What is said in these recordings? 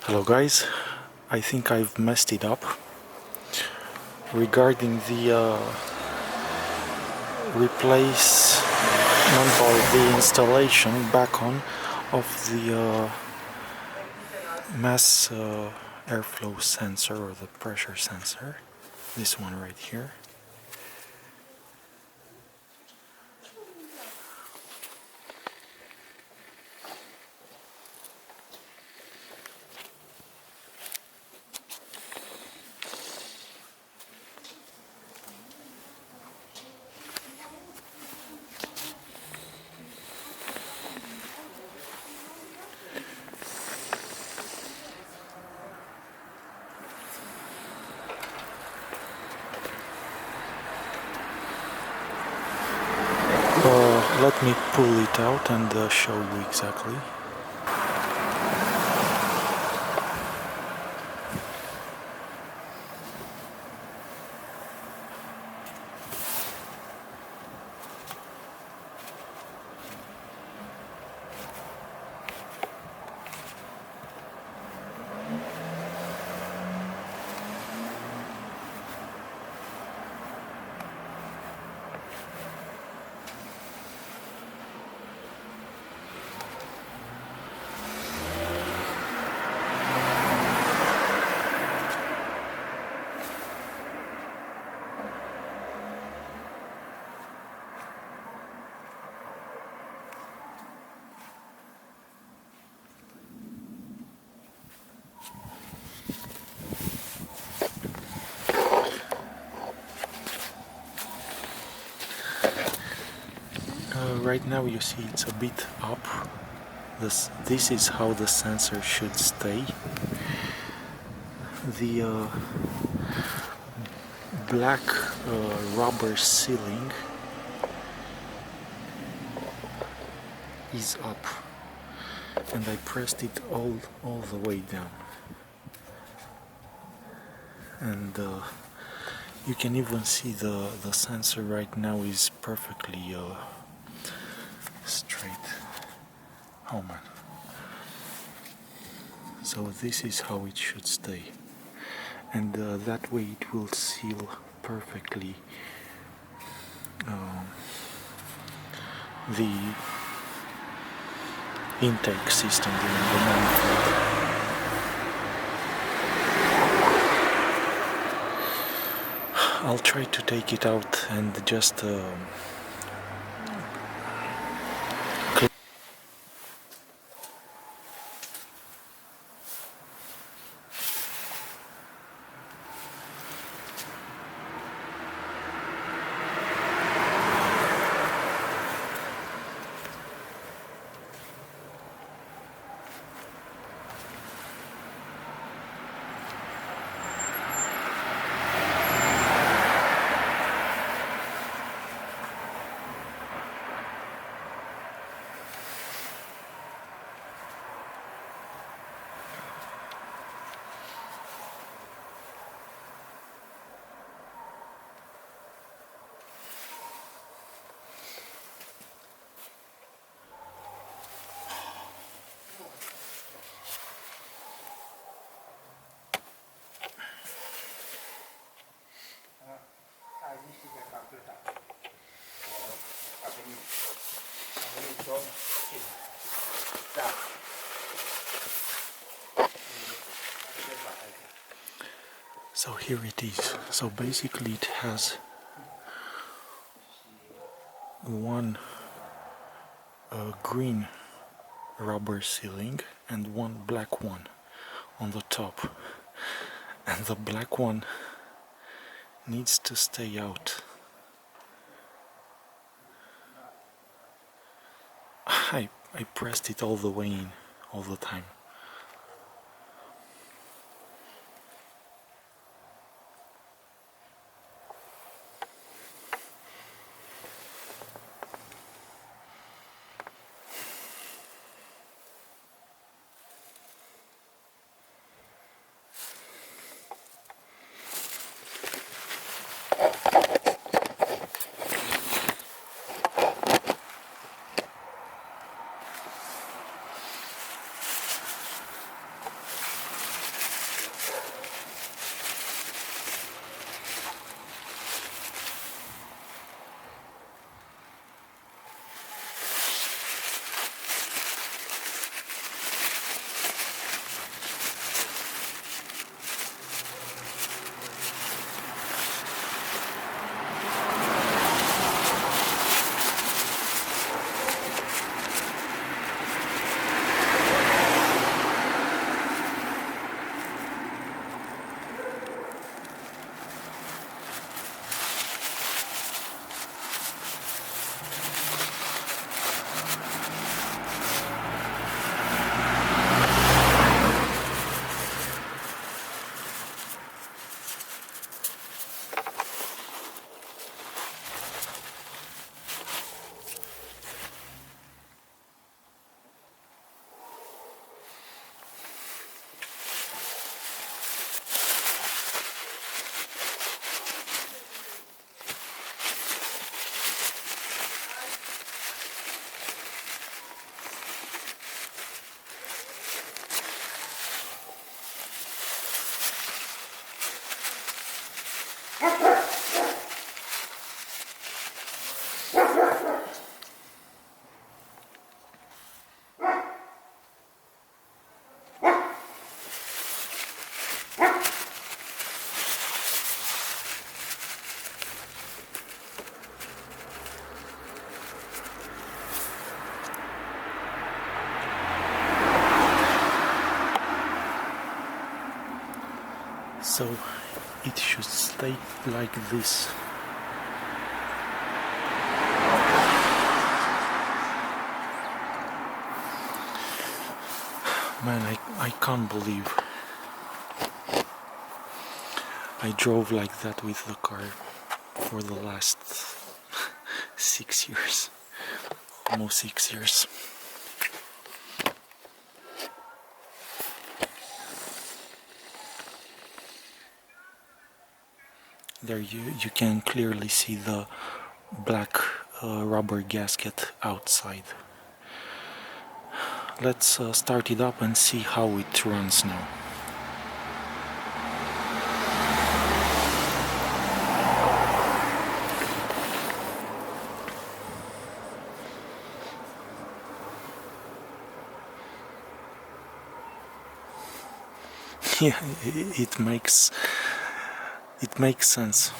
Hello guys, I think I've messed it up regarding the replace non-power the installation back on of the mass airflow sensor or the pressure sensor, this one right here. Let me pull it out and show you exactly. Right now you see it's a bit up. This is how the sensor should stay. The black rubber sealing is up, and I pressed it all the way down, and you can even see the sensor right now is perfectly straight. Oh man. So this is how it should stay, and that way it will seal perfectly the intake system, the manifold. I'll try to take it out and just so here it is. So basically it has one green rubber sealing and one black one on the top, and the black one needs to stay out. I pressed it all the way in all the time. so it should stay like this. Man, I can't believe I drove like that with the car for the last 6 years, almost 6 years. There you can clearly see the black rubber gasket outside. Let's start it up and see how it runs now. Yeah, it makes sense.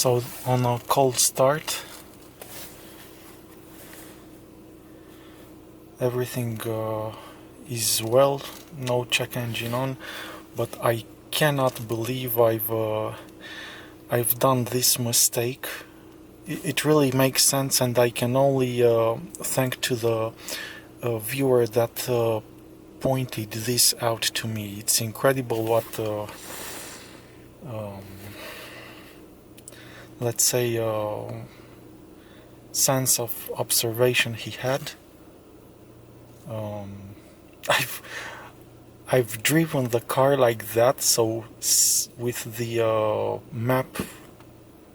So on a cold start, everything is well, no check engine on, but I cannot believe I've done this mistake. It really makes sense, and I can only thank to the viewer that pointed this out to me. It's incredible what let's say sense of observation he had. I've driven the car like that, so with the map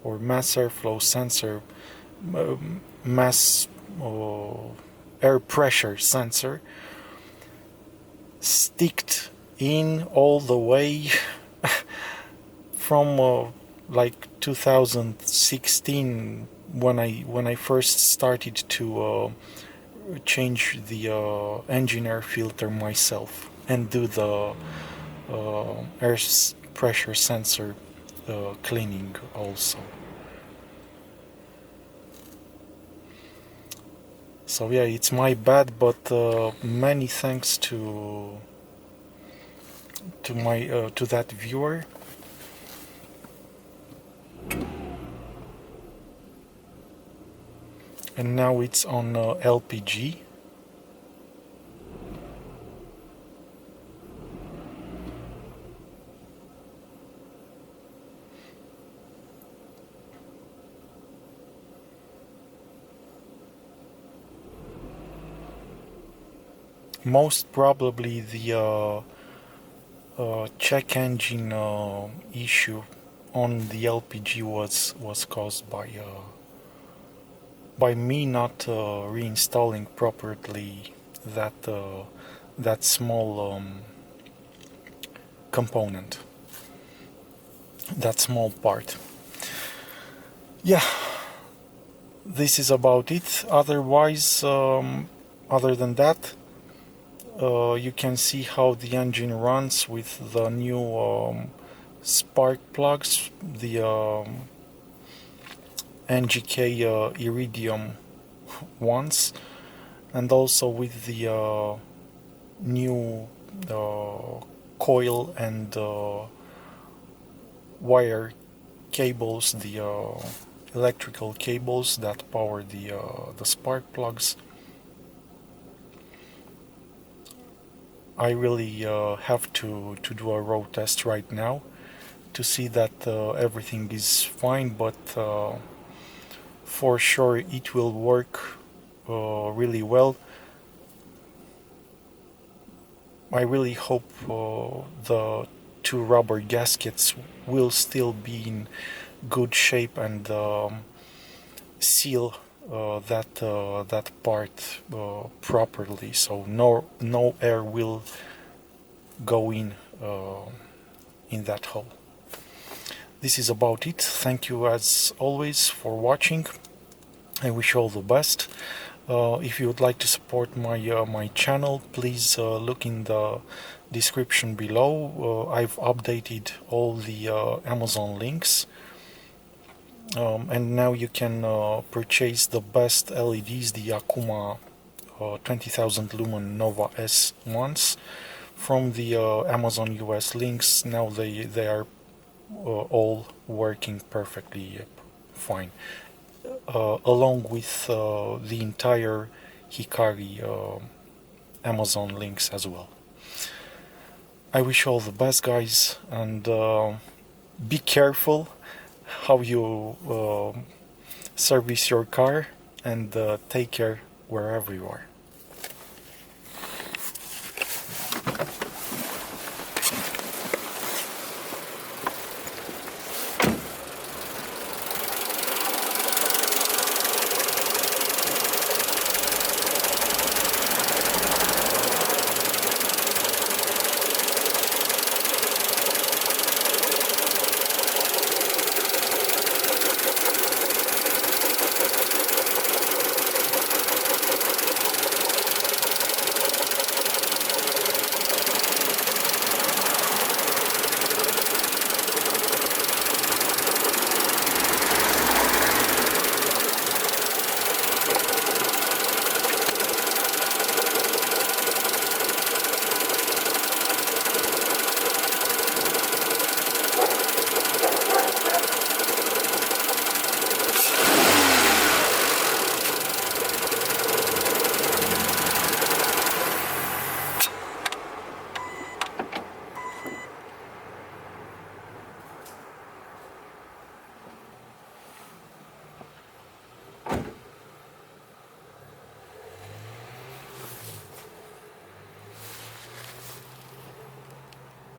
or mass airflow sensor, mass air pressure sensor, sticked in all the way from like 2016 when I first started to change the engine air filter myself and do the air pressure sensor cleaning also. So yeah, it's my bad, but many thanks to that viewer. and now it's on LPG. Most probably the check engine issue on the LPG was caused by me not reinstalling properly that small component, that small part. Yeah, this is about it. Otherwise, other than that, you can see how the engine runs with the new spark plugs, the NGK Iridium ones, and also with the new coil and wire cables, the electrical cables that power the spark plugs. I really have to do a road test right now to see that everything is fine, but for sure it will work really well. I really hope the two rubber gaskets will still be in good shape and seal that part properly, so no air will go in that hole. This is about it. Thank you as always for watching. I wish you all the best. If you would like to support my channel, please look in the description below. I've updated all the Amazon links. And now you can purchase the best LEDs, the Akuma 20,000 lumen Nova S ones, from the Amazon US links. Now they are all working perfectly fine, along with the entire Hikari Amazon links as well. I wish you all the best, guys, and be careful how you service your car, and take care wherever you are.